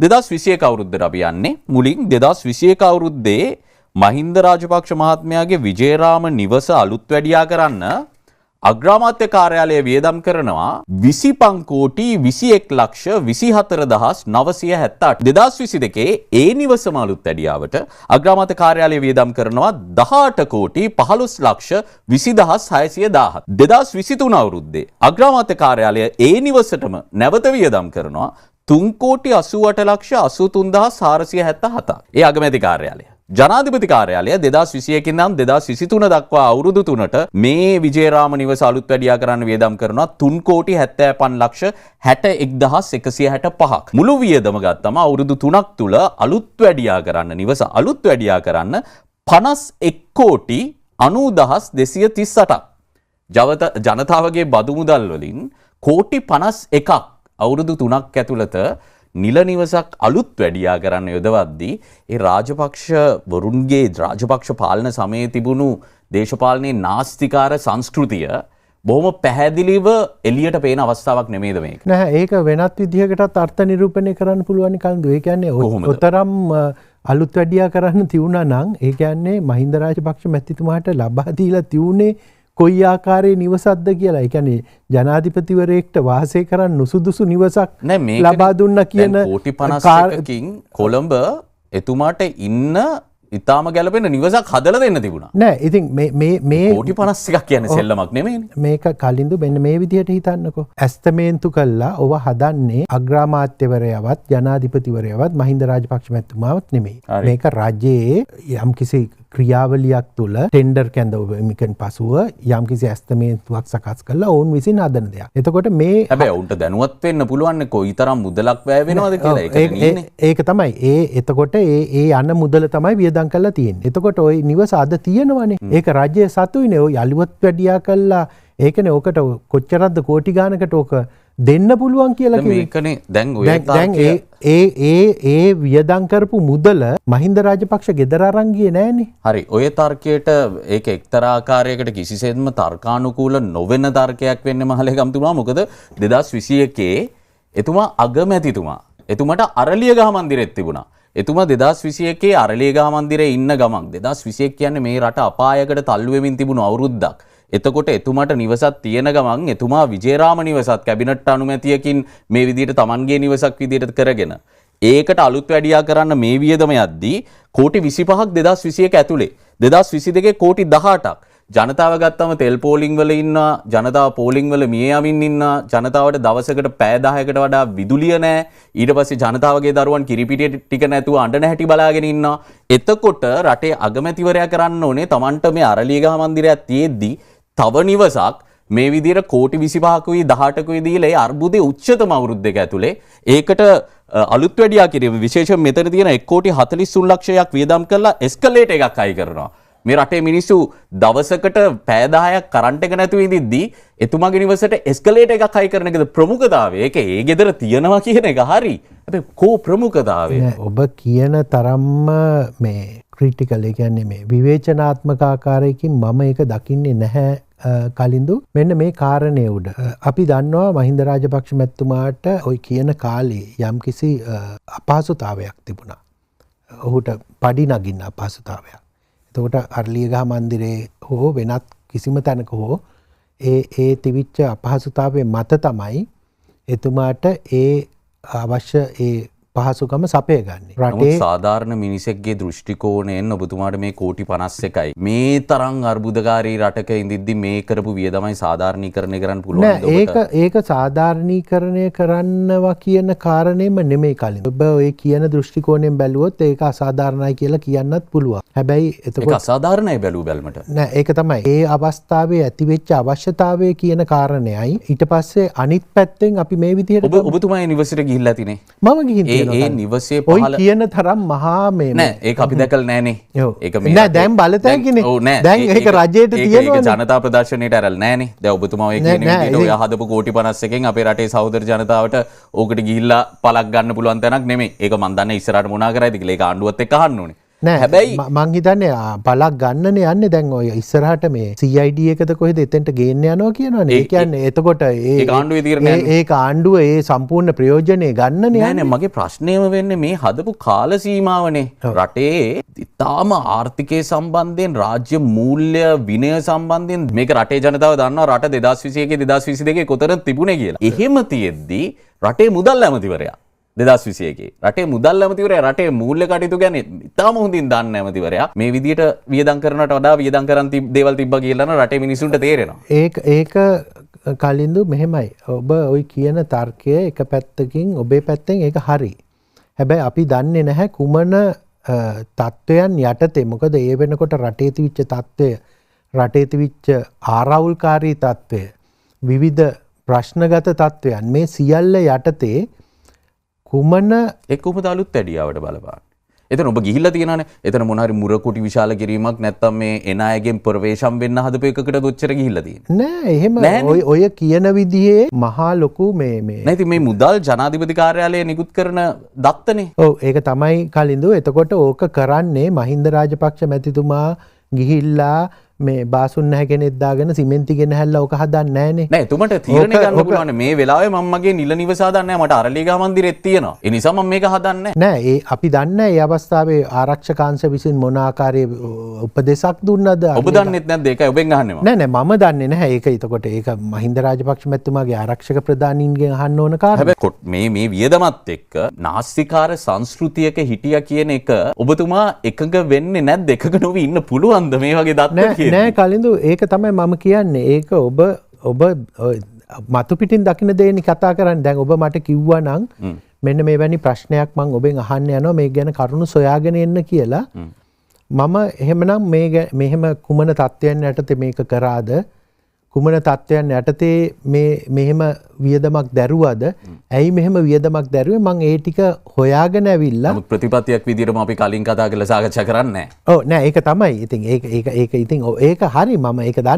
2021 අවුරුද්දට අපි යන්නේ. මුලින් 2021 අවුරුද්දේ මහින්ද රාජපක්ෂ මහත්මයාගේ විජේරාම නිවස අලුත් වැඩියා කරන්න අග්‍රාමාත්‍ය කාර්යාලය වියදම් කරනවා 25 කෝටි 21 ලක්ෂ 24,978. 2022 ඒ නිවසම අලුත් වැඩියාවට අග්‍රාමාත්‍ය කාර්යාලය වියදම් කරනවා 18 කෝටි 15 ලක්ෂ 20,617. 2023 අවුරුද්දේ අග්‍රාමාත්‍ය කාර්යාලය ඒ නිවසටම නැවත වියදම් කරනවා 3 කෝටි 88 ලක්ෂ 83,477. ඒ අගමැති කාර්යාලය. ජනාධිපති කාර්යාලය 2021 ඉඳන් 2023 දක්වා අවුරුදු 3ට මේ විජේරාම නිවස අලුත් වැඩියා කරන්න වියදම් කරනවා 3 කෝටි 75 ලක්ෂ 61,165ක්. මුළු වියදම ගත්තම අවුරුදු 3ක් තුල අලුත් වැඩියා කරන්න නිවස අලුත් වැඩියා කරන්න 51 කෝටි 90,238ක්. ජනතාවගේ බදු මුදල් වලින් කෝටි 51ක් අවුරුදු 3ක් ඇතුළත නිල නිවසක් අලුත් වැඩියා කරන්න යොදවද්දී ඒ රාජපක්ෂ වරුන්ගේ රාජපක්ෂ පාලන සමයේ තිබුණු දේශපාලනයේ නාස්තිකාර සංස්කෘතිය බොහොම පැහැදිලිව එළියට පේන අවස්ථාවක් නෙමෙයිද මේක? නෑ, ඒක වෙනත් විදිහකටත් අර්ථ නිරූපණය කරන්න පුළුවන් කල්දු. ඒ කියන්නේ ඔතරම් අලුත් වැඩියා කරන්න තියුණා නම් ඒ කියන්නේ මහින්ද රාජපක්ෂ මැතිතුමාට ලබා දීලා තියුනේ කොයි ආකාරයේ නිවසක්ද කියලා. ඒ කියන්නේ ජනාධිපතිවරයෙක්ට වාසය කරන්න නුසුදුසු නිවසක් ලබා දුන්නා කියන කෝටි 51කින් කොළඹ එතුමාට ඉන්න ඉතාම ගැලපෙන නිවසක් හදලා දෙන්න තිබුණා. නෑ, ඉතින් මේ කෝටි 51ක් කියන්නේ සෙල්ලමක් නෙමෙයිනේ. මේක කලින්දු මෙන්න මේ විදිහට හිතන්නකෝ. ඇස්තමේන්තු කළා ඔව හදන්නේ අග්‍රාමාත්‍යවරයවත් ජනාධිපතිවරයවත් මහින්ද රාජපක්ෂ මැතිතුමාවත් නෙමෙයි. මේක රජයේ යම්කිසි ක්‍රියාවලියක් තුළ ටෙන්ඩර් කැඳවීමකින් පසුව යම්කිසි ඇස්තමේන්තුවක් සකස් කරලා ඔවුන් විසින් හදන දෙයක්. එතකොට මේ හැබැයි ඔවුන්ට දැනුවත් වෙන්න පුළුවන් කොයිතරම් මුදලක් වැය වෙනවද කියලා. ඒක තමයි. එතකොට ඒ යන මුදල තමයි වියදම් කරලා තියෙන්නේ. එතකොට ওই නිවස අද තියෙනවනේ. ඒක රජයේ සතුයිනේ. ඔය අලුත් වැඩියා කළා. ඒකනේ ඔකට කොච්චරක්ද කෝටි ගානකට ඔක දෙන්න පුළුවන් කියලා මේකනේ දැන් ඔය ඒ වියදම් කරපු මුදල මහින්ද රාජපක්ෂ ගෙදර අරන් ගියේ නෑනේ. හරි. ඔය තර්කයට ඒක එක්තරා ආකාරයකට කිසිසේත්ම තර්කානුකූල නොවන තර්කයක් වෙන්න මහලේකම්තුමා. මොකද 2021 එතුමා අගමැතිතුමා. එතුමාට අරලියගහ මන්දිරෙත් තිබුණා. එතුමා 2021 අරලියගහ මන්දිරේ ඉන්න ගමන් 2021 කියන්නේ මේ රට අපායකට තල්ලු වෙමින් තිබුණු අවුරුද්දක්. එතකොට එතුමාට නිවසක් තියෙන ගමන් එතුමා විජේරාම නිවසත් කැබිනට් අනුමැතියකින් මේ විදිහට Tamanගේ නිවසක් විදිහට කරගෙන ඒකට අලුත් වැඩියා කරන්න මේ වියදම යද්දී කෝටි 25ක් 2021 ඇතුලේ 2022 කෝටි 18ක් ජනතාව ගත්තම තෙල් පෝලිං වල ඉන්නවා, ජනතාව පෝලිං වල මිය යමින් ඉන්නවා, ජනතාවට දවසකට පැය 10කට වඩා විදුලිය නැහැ. ඊට පස්සේ ජනතාවගේ දරුවන් කිරිපිටිය ටික නැතුව අඬන හැටි බලාගෙන ඉන්නවා. එතකොට රටේ අගමැතිවරයා කරන්න ඕනේ Tamanට මේ අරලියගහ මන්දිරයක් තියෙද්දි තව නිවසක් මේ විදිහට කෝටි 25කුයි 18කුයි දීලා ඒ අර්බුදයේ උච්චතම අවුරුද්දක ඇතුලේ ඒකට අලුත් වැඩියා කිරීම විශේෂයෙන් මෙතන තියෙන 1 කෝටි 43 ලක්ෂයක් වියදම් කරලා එස්කලේටර් එකක් අයි කරනවා. මේ රටේ මිනිස්සු දවසකට පැය 10ක් කරන්ට් එක නැතුව ඉඳිද්දි එතුමාගේ නිවසට එස්කලේටර් එකක් අයි කරන එකද ප්‍රමුඛතාවය? ඒක ඒ ගෙදර තියනවා කියන එක හරි. හැබැයි කෝ ප්‍රමුඛතාවය? ඔබ කියන තරම්ම මේ ක්‍රිටිකල්, ඒ කියන්නේ මේ විවේචනාත්මක ආකාරයකින් මම ඒක දකින්නේ නැහැ කලින්දු. මෙන්න මේ කාරණේ උඩ අපි දන්නවා මහින්ද රාජපක්ෂ මැතිතුමාට ওই කියන කාලේ යම්කිසි අපහසුතාවයක් තිබුණා. ඔහුට පඩි නගින්න අපහසුතාවයක්. එතකොට අරලියගහ මන්දිරේ හෝ වෙනත් කිසිම තැනක හෝ ඒ තිවිච්ච අපහසුතාවයේ මත තමයි එතුමාට ඒ අවශ්‍ය ඒ පහසුකම සපය ගන්න. රටේ සාධාරණ මිනිසෙක්ගේ දෘෂ්ටි කෝණයෙන් ඔබතුමාට මේ කෝටි 51යි මේ තරම් අර්බුදකාරී රටක ඉඳිද්දි මේ කරපු වියදමයි සාධාරණීකරණය කරන්න පුළුවන්. නෑ, ඒක සාධාරණීකරණය කරනවා කියන කාරණේම නෙමෙයි කලින්. ඔබ ඔය කියන දෘෂ්ටි කෝණයෙන් බැලුවොත් ඒක අසාධාරණයි කියලා කියන්නත් පුළුවන්. හැබැයි එතකොට ඒක අසාධාරණයි බැලුවල්මට. නෑ, ඒක තමයි. ඒ අවස්ථාවේ ඇතිවෙච්ච අවශ්‍යතාවය කියන කාරණේයි. ඊට පස්සේ අනිත් පැත්තෙන් අපි මේ විදිහට ඔබතුමා නිවසේට ගිහිල්ලා තිනේ. මම ගිහින් ඒ නිවසේ ඔය කියන තරම් මහා මේ නෑ, ඒක අපි දැකලා නෑනේ. ඒක මේ නෑ, දැන් බලතැකිනේ. දැන් ඒක රජයට තියෙනවා. ඒක ජනතා ප්‍රදර්ශනයට ඇරලා නෑනේ. දැන් ඔබතුමා ඔය කියන විදිහට ඔය හදපු කෝටි 51කින් අපේ රටේ සහෝදර ජනතාවට ඕකට ගිහිල්ලා පළක් ගන්න පුළුවන් තැනක් නෙමෙයි. ඒක මන් දන්නේ ඉස්සරහට මොනා කරයිද කියලා. ඒක ආණ්ඩුවත් එක්ක අහන්න ඕනේ. හැබැයි මං හිතන්නේ බලක් ගන්නනේ යන්නේ දැන් ඔය ඉස්සරහට මේ CID එකද කොහෙද එතෙන්ට ගේන්න යනවා කියනවනේ. ඒ කියන්නේ එතකොට ඒ ආණ්ඩුවේ තීරණය ඒ ආණ්ඩුව ඒ සම්පූර්ණ ප්‍රයෝජනේ ගන්නනේ. නෑ නෑ මගේ ප්‍රශ්නයම වෙන්නේ මේ හදපු කාල සීමාවනේ. රටේ ඉතාම ආර්ථිකය සම්බන්ධයෙන් රාජ්‍ය මූල්‍ය විනය සම්බන්ධයෙන් මේක රටේ ජනතාව දන්නවා රට 2021 2022 කොතරම් තිබුණේ කියලා. එහෙම තියෙද්දි රටේ මුදල් ඇමතිවරයා 2021 රටේ මුදල් ඇමතිවරයා රටේ මූල්‍ය කටයුතු ගැන ඉතාම හොඳින් දන්න ඇමතිවරයා මේ විදිහට වියදම් කරනට වඩා වියදම් කරන් දේවල් තිබ්බා කියලා නම් රටේ මිනිසුන්ට තේරෙනවා. ඒක කලින්දු මෙහෙමයි. ඔබ ওই කියන තර්කය එක පැත්තකින් ඔබේ පැත්තෙන් ඒක හරි. හැබැයි අපි දන්නේ නැහැ කුමන තත්ත්වයන් යටතේ මොකද ඒ වෙනකොට රටේ තිබිච්ච තත්ත්වය රටේ තිබිච්ච ආරවුල්කාරී තත්ත්වය විවිධ ප්‍රශ්නගත තත්ත්වයන් මේ සියල්ල යටතේ කුමන එක්කම අලුත් ඇඩියාවට බලපාන. එතන ඔබ ගිහිල්ලා තියෙනවානේ. එතන මොන හරි මුරකුටි විශාල කිරීමක් නැත්තම් මේ එන අයගෙන් ප්‍රවේශම් වෙන්න හදපු එකකට ඔච්චර ගිහිල්ලා තියෙන්නේ. නෑ එහෙම ඔය කියන විදිහේ මහා ලොකු මේ නෑ ඉතින් මේ මුදල් ජනාධිපති කාර්යාලය නිකුත් කරන දත්තනේ. ඔව් ඒක තමයි කලින්දු. එතකොට ඕක කරන්නේ මහින්ද රාජපක්ෂ මැතිතුමා ගිහිල්ලා මේ බාසුන් නැහැ කෙනෙක් දාගෙන සිමෙන්ති ගෙන හැල්ලා ඕක හදන්නේ නැහනේ. නෑ එතුමට තීරණය ගන්න පුළුවන් මේ වෙලාවේ මම මගේ නිල නිවස හදන්නේ නැහැ මට අරලියගහ මන්දිරෙත් තියෙනවා. ඒ නිසා මම මේක හදන්නේ නෑ. ඒ අපි දන්නේ ඒ අවස්ථාවේ ආරක්ෂකාංශ විසින් මොන ආකාරයේ උපදේශක් දුන්නද? ඔබ දන්නෙත් නැද්ද? ඒකයි ඔබෙන් අහන්නේ මම. නෑ මම දන්නේ නැහැ. ඒක එතකොට ඒක මහින්ද රාජපක්ෂ මැතිතුමාගේ ආරක්ෂක ප්‍රධානීන්ගෙන් අහන්න ඕන කාරණා. හැබැයි මේ වියදමත් එක්ක නාස්තිකාර සංස්කෘතියක හිටියා කියන එක ඔබතුමා එකඟ වෙන්නේ නැද්ද? එකඟ නොවි ඉන්න පුළුවන්ද මේ වගේ දත්ත නෑ කලින්දු ඒක තමයි මම කියන්නේ. ඒක ඔබ මතු පිටින් දකින්න දෙන්නේ කතා කරන්නේ. දැන් ඔබ මට කිව්වා නම් මෙන්න මේ වැනි ප්‍රශ්නයක් මම ඔබෙන් අහන්න යනවා මේක ගැන කරුණු සොයාගෙන එන්න කියලා. මම එහෙමනම් මෙහෙම කුමන තත්ත්වයන් යටතේ මේක කරාද? කුමන තත්ත්වයන් යටතේ මෙහෙම වියදමක් දැරුවද? ඇයි මෙහෙම වියදමක් දැරුවේ? මම ඒ ටික හොයාගෙන ඇවිල්ලා නමුත් ප්‍රතිපත්තියක් විදිහටම අපි කලින් කතා කරලා සාකච්ඡා කරන්නේ නැහැ. ඔව් නෑ ඒක තමයි. ඉතින් ඒක ඉතින් ඒක හරි මම ඒක දන්නේ.